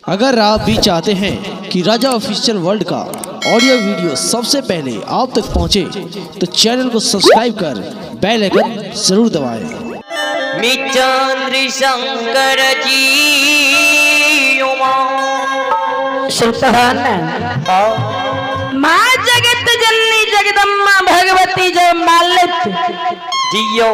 अगर आप भी चाहते हैं कि राजा ऑफिशियल वर्ल्ड का ऑडियो वीडियो सबसे पहले आप तक पहुंचे, तो चैनल को सब्सक्राइब कर बेल आइकन जरूर दबाएं। मिचंद्र शंकर जी सुल्तान माँ जगत जननी जगदम्मा भगवती जय मालित जियो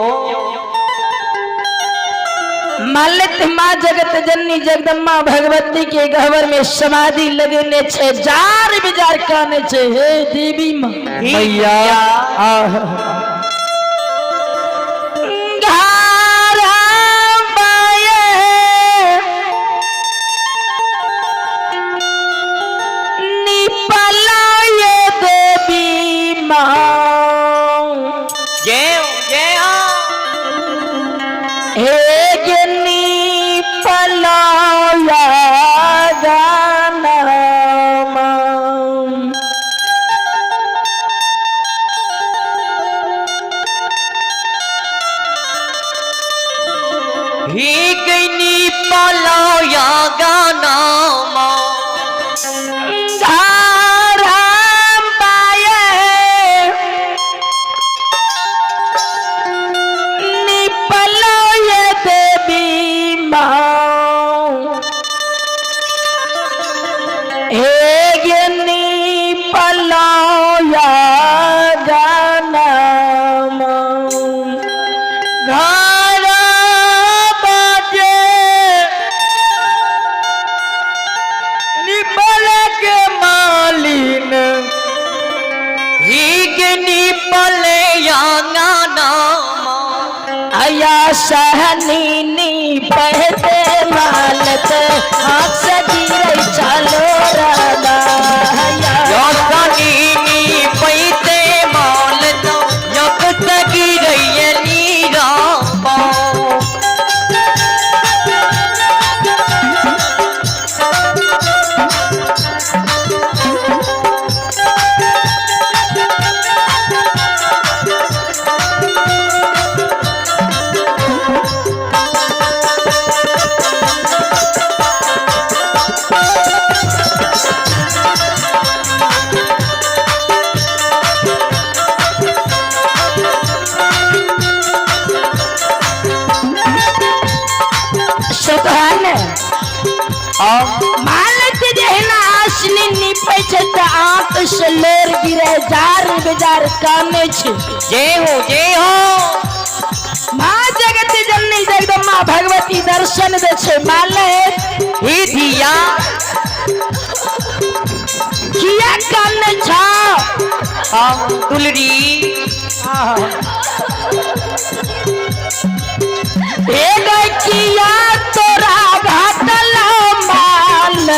मालित माँ जगत जननी जगदम्मा भगवती के गहवर में समाधि लगने छे जार बिजार काने छे। हे देवी माँ मैया सहनी पहते मालत हाथ से गिरे चलो राधा सहनी पैते मालत यक से गिरे नीरा मालत जहना आसनी निपे छे त आंख से लेर गिरे जार बेजार काने छे। जय हो माँ जगत जननी जगदम्मा भगवती दर्शन दे छे। मालत ही धिया किया काने छा हम दुलरी ए गई किया तोरा घाटल माल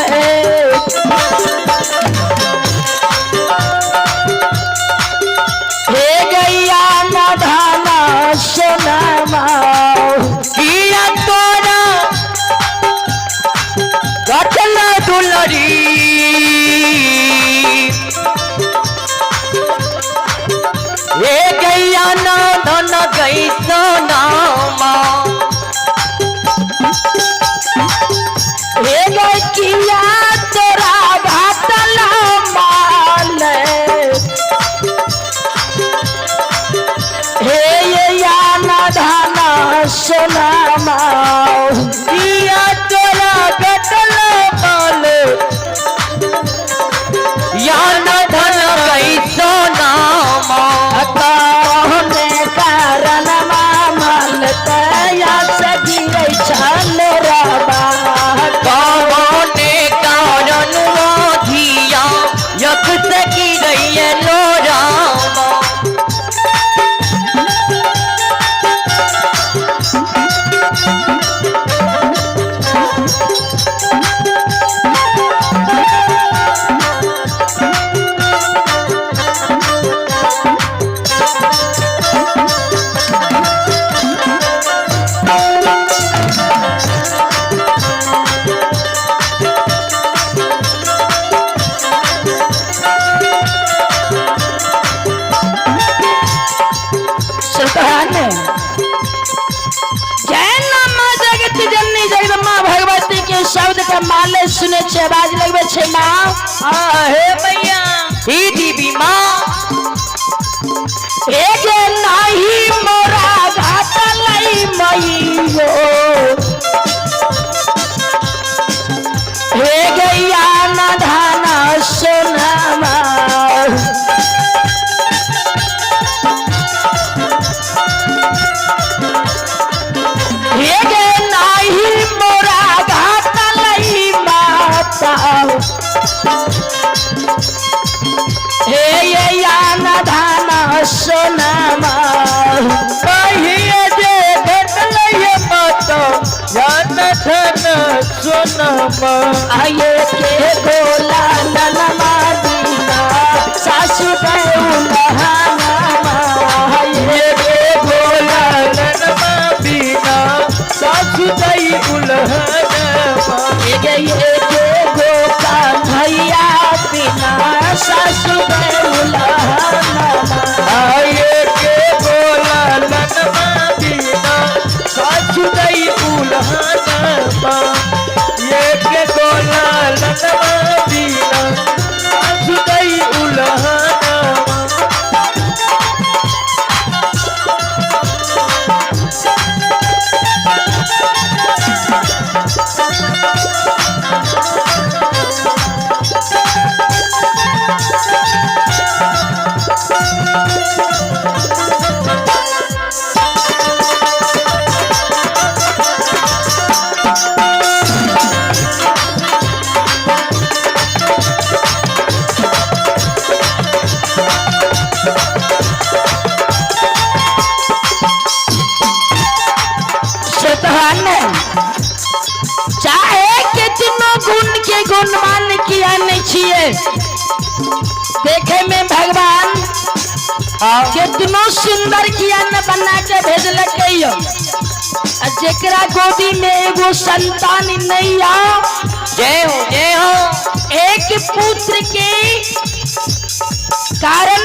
हे गैया न धाना सोना किया तोरा घाटल दुलरी हे गैया न धन गई सोना किया तोरा घाटल माल हे या न धाना सोना किया तोरा घाटल माल या न धन गई सोना कारण माल तया से गिरे चल रबा यक से की गई है लोरा माले सुने छे आवाज लगबे छे माँ हे मैया ही दीवी माँ एगे नाही मोरा घाट लई मैयो हे गैया न धाना सोनामा हे गे नाही मोरा घाट लई माता हे या न धाना सोनामा कहिए जे घटल ये माता जान धन सोनमा आये के गोला ननमा दीना सासु गौलहाना ये के गोला ननमा बीना सासु दई उल्हनमा ये के गोका भैया बिना सासु गौलहाना आये के गोला ननमा बीना सासु दई उल्हनमा ये के गोला ननमा बीना सासु दई उल्हनमा चाहे कितनो गुण के गुणवान किया नहीं छिए देखे में भगवान कितनो सुंदर किया न बना के भेजलक जेकरा गोदी में एगो संतान नहीं आ जय हो एक पुत्र के कारण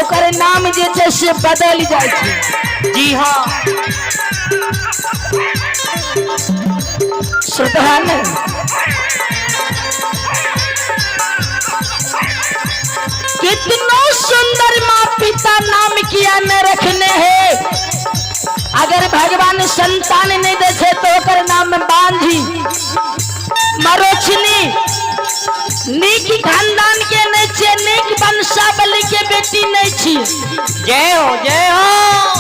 ओकर नाम जे छै से बदल जाय छै जी हाँ श्रद्धान कितनो सुंदर माँ पिता नाम किया न रखने हैं अगर भगवान संतान नहीं दे छे तो ओकर नाम बांधी मरोछनी नीक खानदान के नहीं छे नीक वंशावली के बेटी नहीं छी जय हो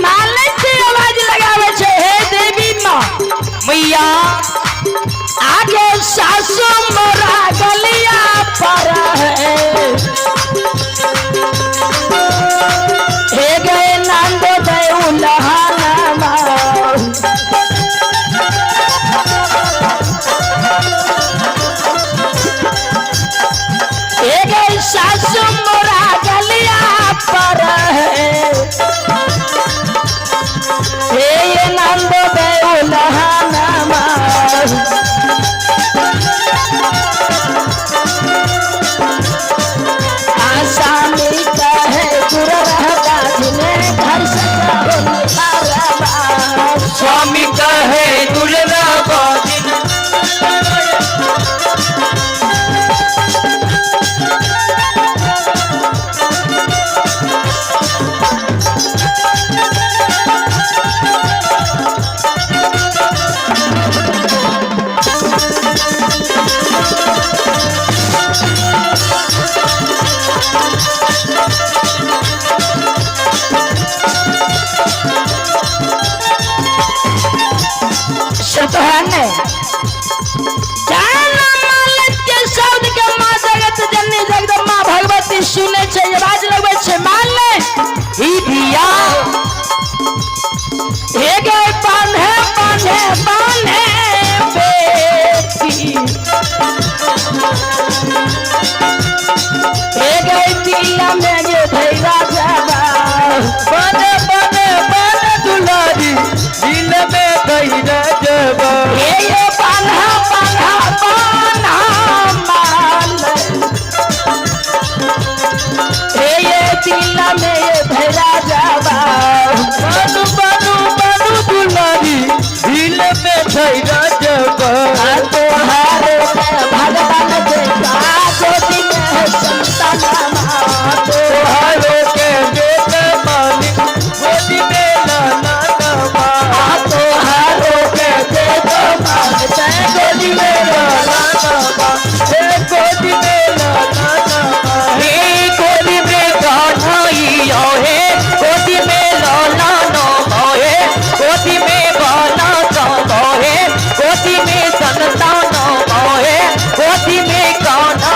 मालिक से आवाज लगावे छे हे देवी माँ मैया आगे सासु मोरा गलिया पर है हे गए नंद दे उल्हाना हे गए सासु मोरा गलिया पर है हे नंद दे उल्हाना आशा तो है नहीं जाना मालिक के शब्द के माँ जगत जननी जगदम्बा भगवती सुने छे आवाज लगवे छे मान ले ही धिया हे गए बांधे बांधे बांधे बेटी हे गए दिया में ये भैया जावा बने बने बने दुलारी दिल में गईरा जब ये बांधा बांधा बांधा मान ये दिला में ये भैया जावा बनु बनु बनु दुलारी दिल में गईरा जब तोहारे भगवान देखा ज्योति में संतान तोहारो के बेटे मालिक गोदी में लाना नवा तोहारो के बेटो मांगते गोदी में लाना नवा हे गोदी में लाना नवा हे गोदी में गाना हे गोदी में लाना नो हे गोदी में गाना चाहो हे गोदी में संतान हे गोदी में गाना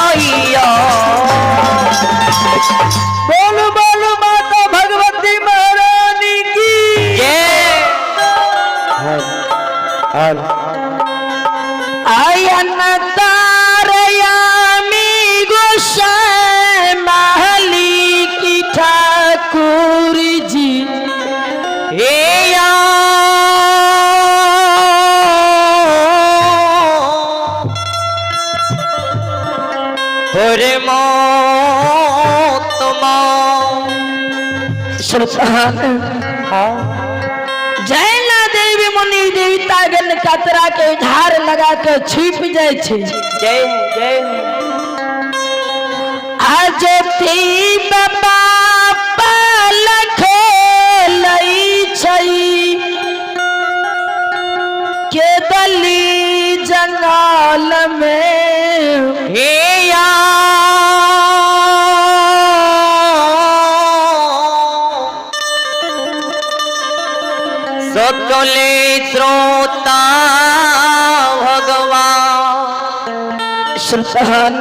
बोलो बोलो माता भगवती महारानी की आयन तारयामी गोसाई महली की ठाकुर जी हे या होरे मोतमा सुल्तान जैना देवी मुनि देवता गण कतरा के झाड़ लगा के छिप जाए छे जय जय आज ती बाबा पालख लई छई के दली जंगल में हे या सकले श्रोता भगवान सुल्तान